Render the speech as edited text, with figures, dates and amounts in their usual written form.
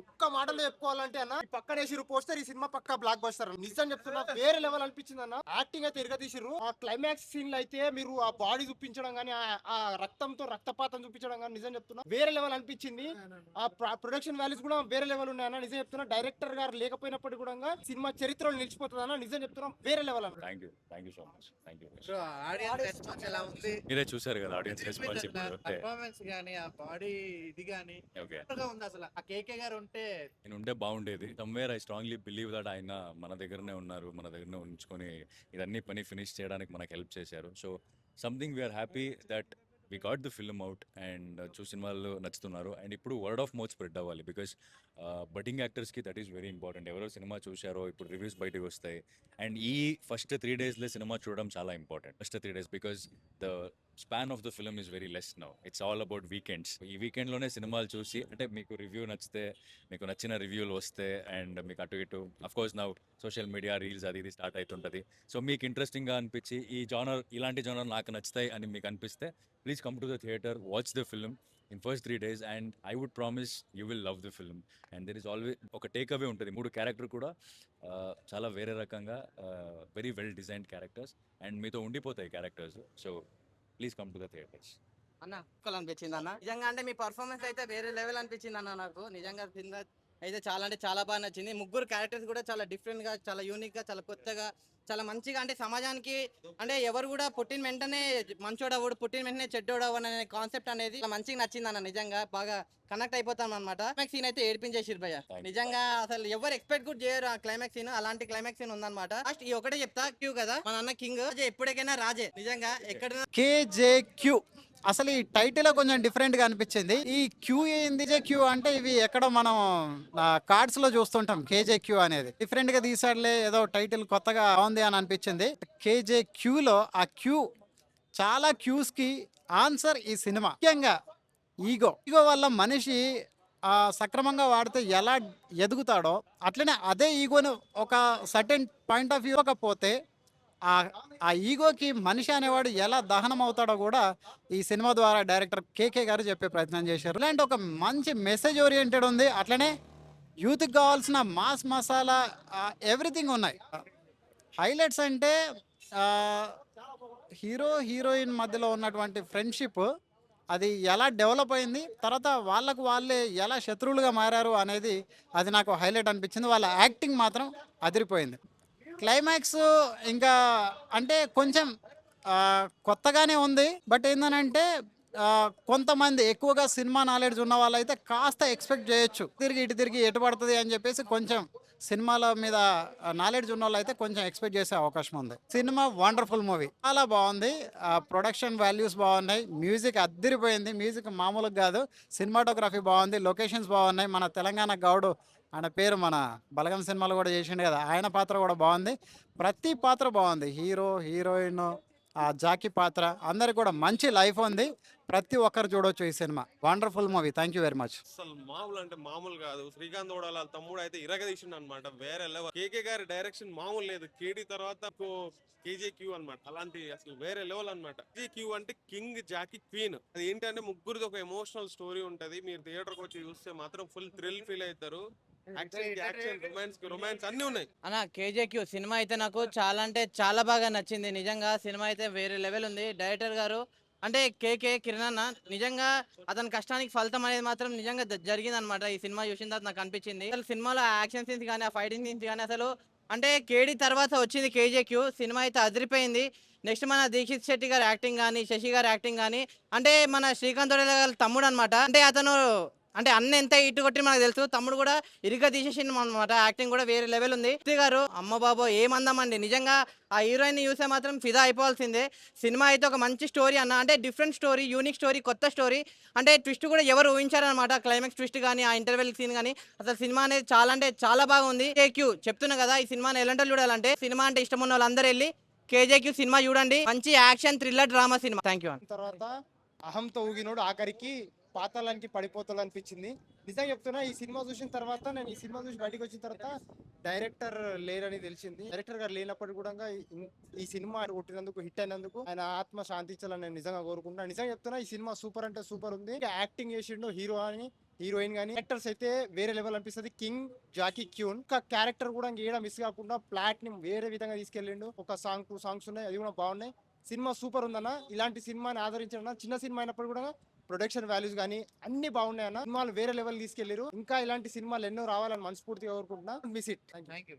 ఒక్క మాటలో చెప్పుకోవాలంటే అన్న ఈ పక్కన వేసిరు పోస్టర్ ఈ సినిమా పక్క బ్లాక్ బస్టర్ నిజం చెప్తున్నా వేరే లెవెల్ అనిపించింది అన్న యాక్టింగ్ అయితే ఇరగదీసిర్రు ఆ క్లైమాక్స్ సీన్ లో అయితే మీరు ఆ బాడీ చూపించడం గానీ ఆ రక్తంతో రక్తపాతం చూపించడం గానీ నిజం చెప్తున్నా వేరే లెవెల్ అనిపించింది ఆ ప్రొడక్షన్ వాల్యూస్ కూడా వేరే లెవెల్ ఉన్నాయన్న నిజం చెప్తున్నా డైరెక్టర్ గారు లేకపోయినప్పటికీ కూడా సినిమా చరిత్రలో నిలిచిపోతుంది అన్న నిజం చెప్తున్నా వేరే లెవెల్ అన్న thank you so much thank you. So audience response ఎలా ఉంది? మీరే చూసారు కదా ఆడియన్స్ రెస్పాన్స్ ఇప్పుడు. పర్ఫార్మెన్స్ గానీ ఆ బాడీ ఇది గానీ ఓకే, ఉంది అసలు. ఆ కేకే గారు ఉంటే నేను ఉంటే బాగుండేది. Somewhere I strongly believe that ఆయన మన దగ్గరనే ఉన్నారు, మన దగ్గరనే ఉంచుకొని ఇదన్నీ పని ఫినిష్ చేయడానికి మనకు హెల్ప్ చేశారు. So something we're happy that we got the film out and చూసిన వాళ్ళు నచ్చుతున్నారు. అండ్ ఇప్పుడు వర్డ్ ఆఫ్ మౌత్ స్ప్రెడ్ అవ్వాలి బికాస్ బడ్డింగ్ యాక్టర్స్కి దట్ ఈస్ వెరీ ఇంపార్టెంట్. ఎవరో సినిమా చూశారో ఇప్పుడు రివ్యూస్ బయటకు వస్తాయి. అండ్ ఈ ఫస్ట్ 3 daysలో సినిమా చూడడం చాలా important. First 3 days because the span of the film is very less now. It's all about weekends. ఈ వీకెండ్లోనే సినిమాలు చూసి అంటే మీకు రివ్యూ నచ్చితే, మీకు నచ్చిన రివ్యూలు వస్తే అండ్ మీకు అటు ఇటు of course now social media reels అది ఇది స్టార్ట్ అవుతుంటుంది. సో మీకు ఇంట్రెస్టింగ్గా అనిపించి ఈ జానర్ ఇలాంటి జానర్ నాకు నచ్చుతాయి అని మీకు అనిపిస్తే please come to the theatre, watch the film in first 3 days and I would promise you will love the film. And there is always ఒక టేక్ అవే ఉంటుంది. 3 క్యారెక్టర్ కూడా చాలా వేరే రకంగా very well designed characters and మీతో ఉండిపోతాయి characters. So please come to the theatres. అన్న అనిపించింది అన్న నిజంగా. అంటే మీ పర్ఫార్మెన్స్ అయితే వేరే లెవెల్ అనిపించింది అన్న. నాకు నిజంగా సినిమా అయితే చాలా అంటే చాలా బాగా నచ్చింది. ముగ్గురు క్యారెక్టర్స్ కూడా చాలా డిఫరెంట్ గా, చాలా యూనిక్ గా, చాలా కొత్తగా, చాలా మంచిగా. అంటే సమాజానికి అంటే ఎవరు కూడా పుట్టిన వెంటనే మంచోడవుడు, పుట్టిన వెంటనే చెడ్డోడవు అనే కాన్సెప్ట్ అనేది చాలా మంచిగా నచ్చింది అన్న. నిజంగా బాగా కనెక్ట్ అయిపోతాం అనమాట. క్లైమాక్స్ సీన్ అయితే ఏడిపించేసిరు భయ్య. నిజంగా అసలు ఎవరు ఎక్స్పెక్ట్ కూడా చేయరు ఆ క్లైమాక్స్ సీన్. అలాంటి క్లైమాక్స్ సీన్ ఉందన్నమాట. ఫస్ట్ ఈ ఒకటే చెప్తా, క్యూ కదా మన అన్న కింగ్, ఎప్పటికైనా రాజే. నిజంగా ఎక్కడ కేజేక్యూ అసలు ఈ టైటిల్ కొంచెం డిఫరెంట్ గా అనిపించింది. ఈ క్యూ ఏంది క్యూ అంటే ఇవి ఎక్కడో మనం కార్డ్స్ లో చూస్తుంటాం. కేజే క్యూ అనేది డిఫరెంట్ గా తీసాడులే, ఏదో టైటిల్ కొత్తగా ఉంది అని అనిపించింది. కేజే క్యూలో ఆ క్యూ చాలా క్యూస్ కి ఆన్సర్ ఈ సినిమా. ముఖ్యంగా ఈగో వల్ల మనిషి సక్రమంగా వాడితే ఎలా ఎదుగుతాడో అట్లనే అదే ఈగోను ఒక సర్టెన్ పాయింట్ ఆఫ్ వ్యూ ఇవ్వకపోతే ఆ ఈగోకి మనిషి అనేవాడు ఎలా దహనం అవుతాడో కూడా ఈ సినిమా ద్వారా డైరెక్టర్ కేకే గారు చెప్పే ప్రయత్నం చేశారు. ఇలాంటి ఒక మంచి మెసేజ్ ఓరియంటెడ్ ఉంది. అట్లనే యూత్కి కావాల్సిన మాస్ మసాలా ఎవ్రీథింగ్ ఉన్నాయి. హైలైట్స్ అంటే హీరో హీరోయిన్ మధ్యలో ఉన్నటువంటి ఫ్రెండ్షిప్ అది ఎలా డెవలప్ అయింది, తర్వాత వాళ్ళకు వాళ్ళే ఎలా శత్రువులుగా మారారు అనేది అది నాకు హైలైట్ అనిపించింది. వాళ్ళ యాక్టింగ్ మాత్రం అదిరిపోయింది. క్లైమాక్స్ ఇంకా అంటే కొంచెం కొత్తగానే ఉంది. బట్ ఏంటంటే కొంతమంది ఎక్కువగా సినిమా నాలెడ్జ్ ఉన్న వాళ్ళైతే కాస్త ఎక్స్పెక్ట్ చేయొచ్చు, ఇటు తిరిగి ఎటు పడుతుంది అని చెప్పేసి కొంచెం సినిమాల మీద నాలెడ్జ్ ఉన్న వాళ్ళు అయితే కొంచెం ఎక్స్పెక్ట్ చేసే అవకాశం ఉంది. సినిమా వండర్ఫుల్ మూవీ, చాలా బాగుంది. ప్రొడక్షన్ వాల్యూస్ బాగున్నాయి, మ్యూజిక్ అద్దరిపోయింది. మ్యూజిక్ మామూలుగా కాదు, సినిమాటోగ్రఫీ బాగుంది, లొకేషన్స్ బాగున్నాయి. మన తెలంగాణ గౌడు ఆయన పేరు మన బలగం సినిమాలో కూడా చేసిండు కదా, ఆయన పాత్ర కూడా బాగుంది. ప్రతి పాత్ర బాగుంది. హీరో హీరోయిన్ జాకీ పాత్ర అందరికి కూడా మంచి లైఫ్ ఉంది. ప్రతి ఒక్కరు చూడొచ్చు ఈ cinema. Wonderful movie. Thank you very much. అసలు మామూలు అంటే మామూలు కాదు. శ్రీకాంత్ ఓడాల తమ్ముడు అయితే ఇరగదీసిండు అనమాట, వేరే లెవెల్. కేకే గారి డైరెక్షన్ మామూలు లేదు. కేడీ తర్వాత కేజేక్యూ అనమాట, అలాంటి అసలు వేరే లెవెల్ అనమాట. కేజేక్యూ అంటే కింగ్ జాకీ క్వీన్. అది ఏంటంటే ముగ్గురిది ఒక ఎమోషనల్ స్టోరీ ఉంటది. మీరు థియేటర్కి వచ్చి చూస్తే మాత్రం ఫుల్ థ్రిల్ ఫీల్ అవుతారు. రొమాన్స్ అన్ని ఉన్నాయి అన్న. కేజేక్యూ సినిమా అయితే నాకు చాలా అంటే చాలా బాగా నచ్చింది. నిజంగా సినిమా అయితే వేరే లెవెల్ ఉంది. డైరెక్టర్ గారు అంటే కేకే కిరణ్ అన్న, నిజంగా అతని కష్టానికి ఫలితం అనేది మాత్రం నిజంగా జరిగింది అనమాట. ఈ సినిమా చూసిన తర్వాత నాకు అనిపించింది. అసలు సినిమాలో యాక్షన్ సీన్స్ కానీ, ఆ ఫైటింగ్ సీన్స్ కానీ, అసలు అంటే కేడీ తర్వాత వచ్చింది కేజేక్యూ. సినిమా అయితే అదిరిపోయింది. నెక్స్ట్ మన దీక్షిత్ శెట్టి గారి యాక్టింగ్ కానీ, శశి గారి యాక్టింగ్ కానీ, అంటే మన శ్రీకాంత్ గారి తమ్ముడు అనమాట. అంటే అతను అంటే అన్న ఎంత ఇటు కొట్టి మనకు తెలుసు, తమ్ముడు కూడా ఇరుగ్గా తీసేసిండు అనమాట. యాక్టింగ్ కూడా వేరే లెవెల్ ఉంది. గారు అమ్మ బాబో ఏమందామండి. నిజంగా ఆ హీరోయిన్ చూసే మాత్రం ఫిదా అయిపోవాల్సిందే. సినిమా అయితే ఒక మంచి స్టోరీ అన్న, అంటే డిఫరెంట్ స్టోరీ, యూనిక్ స్టోరీ, కొత్త స్టోరీ. అంటే ట్విస్ట్ కూడా ఎవరు ఊహించారనమాట. క్లైమాక్స్ ట్విస్ట్ కానీ, ఆ ఇంటర్వెల్ సీన్ కానీ, అసలు సినిమా అనేది చాలా అంటే చాలా బాగుంది. కేక్యూ చెప్తున్నా కదా, ఈ సినిమాని ఎలాంటి చూడాలంటే సినిమా అంటే ఇష్టం ఉన్న వాళ్ళందరూ వెళ్ళి కేజేక్యూ సినిమా చూడండి. మంచి action thriller drama cinema. Thank you. తర్వాత అహంతో ఊగినోడు ఆఖరికి పాతాళానికి పడిపోతాడు అనిపించింది. నిజంగా చెప్తున్నా, ఈ సినిమా చూసిన తర్వాత, నేను ఈ సినిమా చూసి బయటకు వచ్చిన తర్వాత డైరెక్టర్ లేరని తెలిసింది. డైరెక్టర్ గారు లేనప్పటికీ కూడా ఈ సినిమా కొట్టినందుకు, హిట్ అయినందుకు ఆయన ఆత్మ శాంతించాలని నేను నిజంగా కోరుకుంటున్నాను. నిజంగా చెప్తున్నా, ఈ సినిమా సూపర్ అంటే సూపర్ ఉంది. యాక్టింగ్ చేసిండు హీరో అని హీరోయిన్ గానీ యాక్టర్స్ అయితే వేరే లెవెల్ అనిపిస్తుంది. కింగ్ జాకీ క్యూన్ ఒక క్యారెక్టర్ కూడా ఇంకేడా మిస్ కాకుండా ప్లాట్ ని వేరే విధంగా తీసుకెళ్ళిండు. ఒక సాంగ్ 2 సాంగ్స్ ఉన్నాయి, అది కూడా బాగున్నాయి. సినిమా సూపర్ ఉందన్న. ఇలాంటి సినిమాని ఆదరించడం చిన్న సినిమా అయినప్పుడు కూడా ప్రొడక్షన్ వాల్యూస్ కానీ అన్ని బాగున్నాయి అన్న. సినిమాలు వేరే లెవెల్ తీసుకెళ్లారు. ఇంకా ఇలాంటి సినిమాలు ఎన్నో రావాలని మనస్ఫూర్తిగా కోరుకుంటున్నా. Miss it. Thank you.